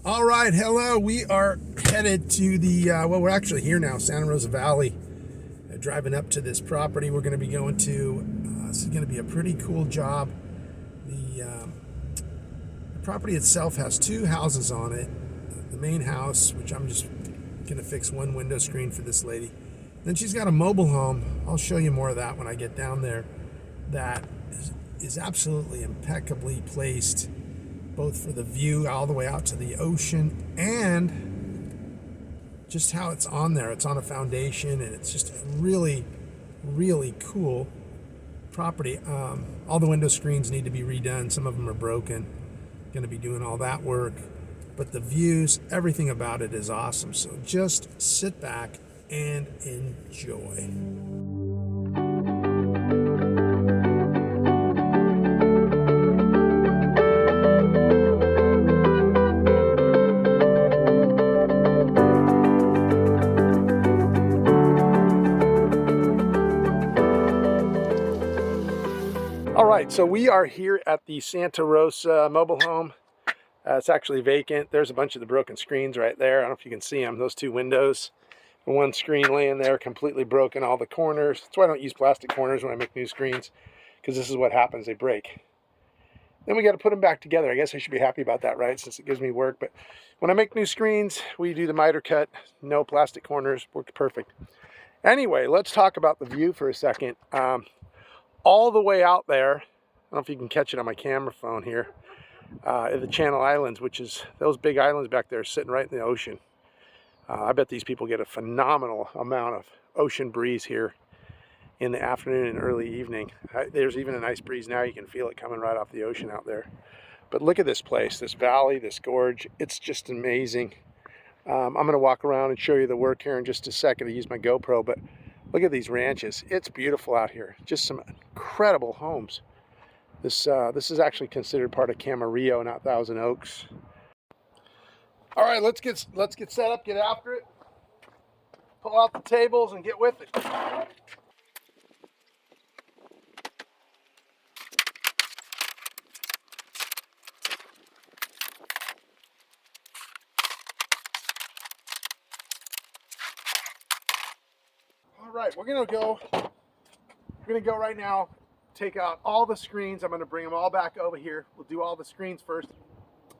All right, hello. We are headed to the, well, we're actually here now, Santa Rosa Valley. Driving up to this property we're going to be going to. This is going to be a pretty cool job. The property itself has two houses on it. The main house, which I'm just going to fix one window screen for this lady. Then she's got a mobile home. I'll show you more of that when I get down there. That is absolutely impeccably placed, both for the view all the way out to the ocean and just how it's on there. It's on a foundation and it's just a really, really cool property. All the window screens need to be redone. Some of them are broken. Going to be doing all that work. But the views, everything about it is awesome. So just sit back and enjoy. All right, so we are here at the Santa Rosa mobile home. It's actually vacant. There's a bunch of the broken screens right there. I don't know if you can see them, those two windows. One screen laying there completely broken, all the corners. That's why I don't use plastic corners when I make new screens, because this is what happens, they break. Then we got to put them back together. I guess I should be happy about that, right, since it gives me work. But when I make new screens, we do the miter cut, no plastic corners, worked perfect. Anyway, let's talk about the view for a second. All the way out there, I don't know if you can catch it on my camera phone here, the Channel Islands, which is those big islands back there sitting right in the ocean. I bet these people get a phenomenal amount of ocean breeze here in the afternoon and early evening. There's even a nice breeze now. You can feel it coming right off the ocean out there. But look at this place, this valley, this gorge. It's just amazing. I'm going to walk around and show you the work here in just a second. I use my GoPro, but look at these ranches. It's beautiful out here. Just some incredible homes. This is actually considered part of Camarillo, not Thousand Oaks. All right, let's get set up, get after it. Pull out the tables and get with it. All right, we're gonna go right now, take out all the screens. I'm gonna bring them all back over here. We'll do all the screens first,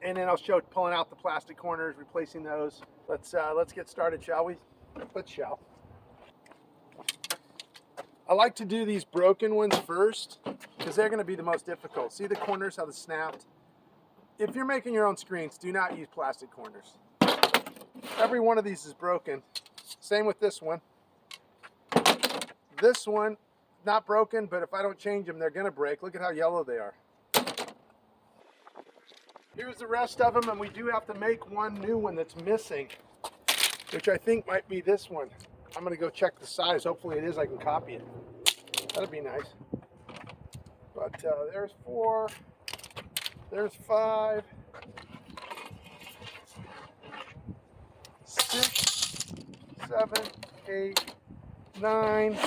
and then I'll show pulling out the plastic corners, replacing those. Let's get started, shall we? Let's shall. I like to do these broken ones first because they're going to be the most difficult. See the corners, how they snapped? If you're making your own screens, do not use plastic corners. Every one of these is broken. Same with this one. This one, not broken, but if I don't change them, they're going to break. Look at how yellow they are. Here's the rest of them, and we do have to make one new one that's missing, which I think might be this one. I'm going to go check the size. Hopefully it is. I can copy it. That'd be nice. But there's 4. There's 5. 6, 7, 8, 9.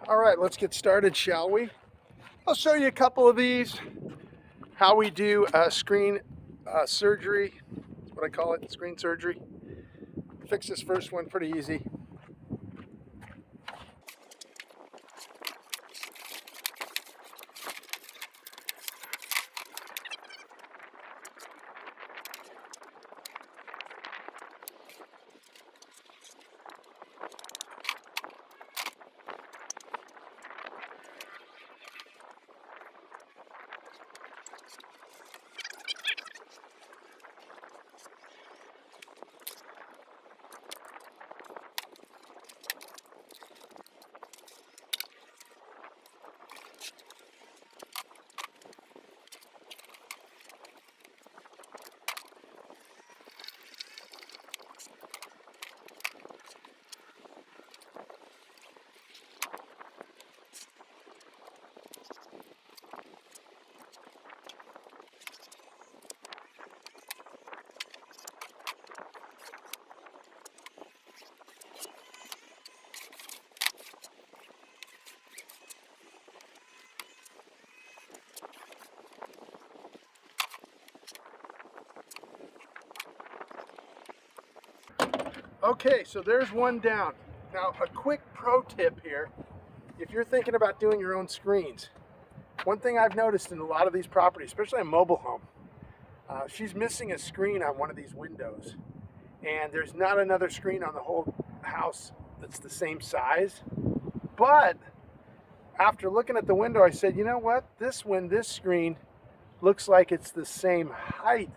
All right, let's get started, shall we? I'll show you a couple of these. How we do screen surgery. That's what I call it, screen surgery. Fix this first one pretty easy. Okay, so there's one down. Now, a quick pro tip here. If you're thinking about doing your own screens, one thing I've noticed in a lot of these properties, especially a mobile home, she's missing a screen on one of these windows. And there's not another screen on the whole house that's the same size. But after looking at the window, I said, you know what? This screen looks like it's the same height,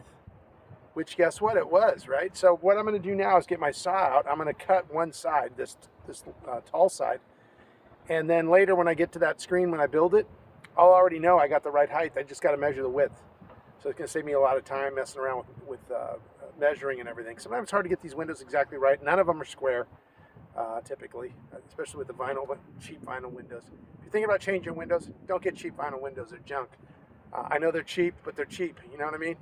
which guess what? It was, right? So what I'm going to do now is get my saw out. I'm going to cut one side, this tall side. And then later when I get to that screen, when I build it, I'll already know I got the right height. I just got to measure the width. So it's going to save me a lot of time messing around with measuring and everything. Sometimes it's hard to get these windows exactly right. None of them are square, typically, especially with the vinyl, cheap vinyl windows. If you're thinking about changing windows, don't get cheap vinyl windows. They're junk. I know they're cheap, but they're cheap. You know what I mean?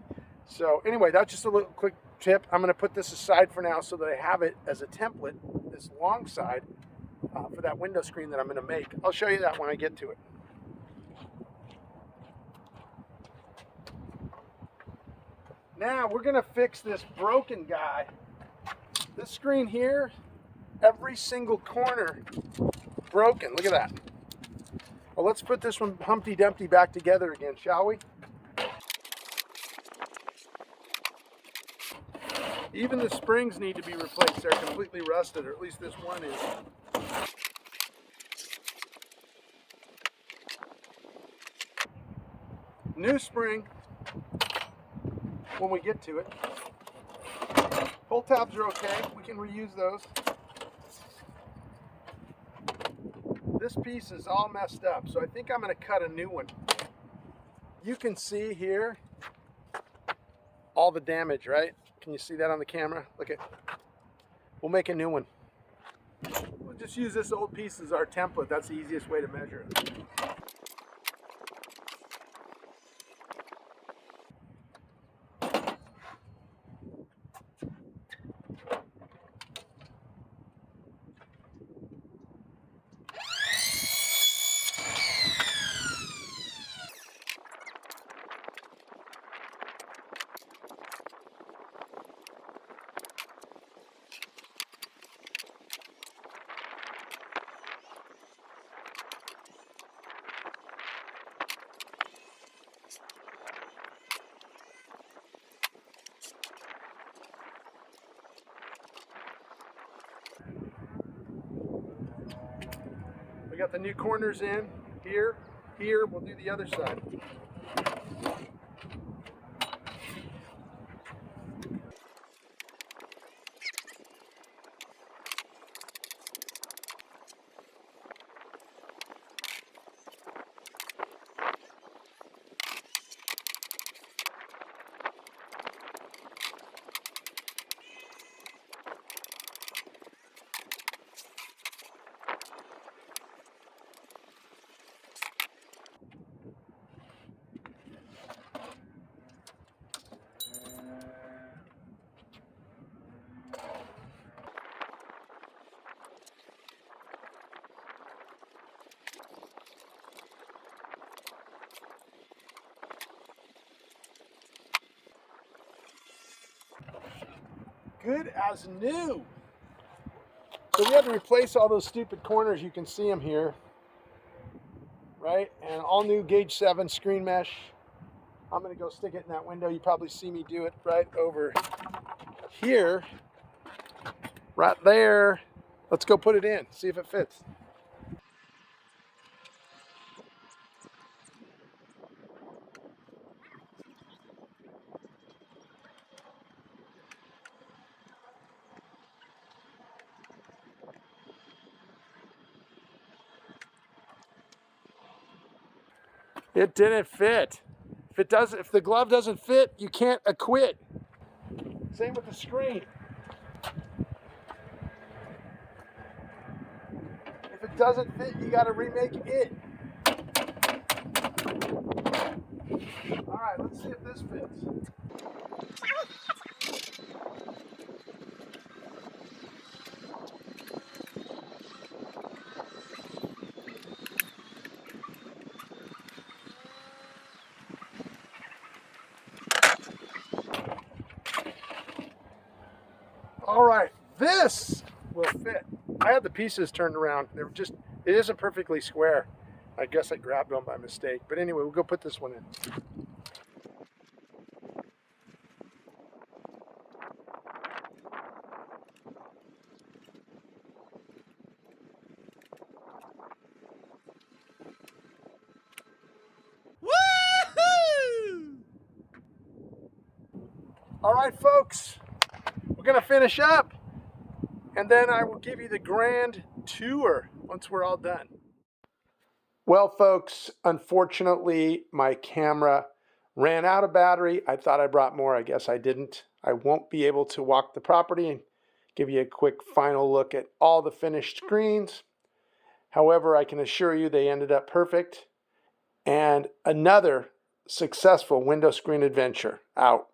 So anyway, that's just a little quick tip. I'm going to put this aside for now so that I have it as a template, this long side, for that window screen that I'm going to make. I'll show you that when I get to it. Now we're going to fix this broken guy. This screen here, every single corner broken. Look at that. Well, let's put this one Humpty Dumpty back together again, shall we? Even the springs need to be replaced. They're completely rusted, or at least this one is. New spring when we get to it. Pull tabs are okay. We can reuse those. This piece is all messed up, so I think I'm going to cut a new one. You can see here all the damage, right? Can you see that on the camera? Look at. We'll make a new one. We'll just use this old piece as our template. That's the easiest way to measure it. We got the new corners in here, here. We'll do the other side. Good as new. So we had to replace all those stupid corners. You can see them here, right? And all new gauge 7 screen mesh. I'm going to go stick it in that window. You probably see me do it right over here, right there. Let's go put it in, see if it fits. It didn't fit. If the glove doesn't fit, you can't acquit. Same with the screen. If it doesn't fit, you got to remake it. All right, let's see if this fits. All right, this will fit. I had the pieces turned around. They were just, it isn't perfectly square. I guess I grabbed one by mistake. But anyway, we'll go put this one in. Woohoo! All right, folks, we're gonna finish up, and then I will give you the grand tour once we're all done. Well, folks, unfortunately, my camera ran out of battery. I thought I brought more. I guess I didn't. I won't be able to walk the property and give you a quick final look at all the finished screens. However, I can assure you they ended up perfect. And another successful window screen adventure out.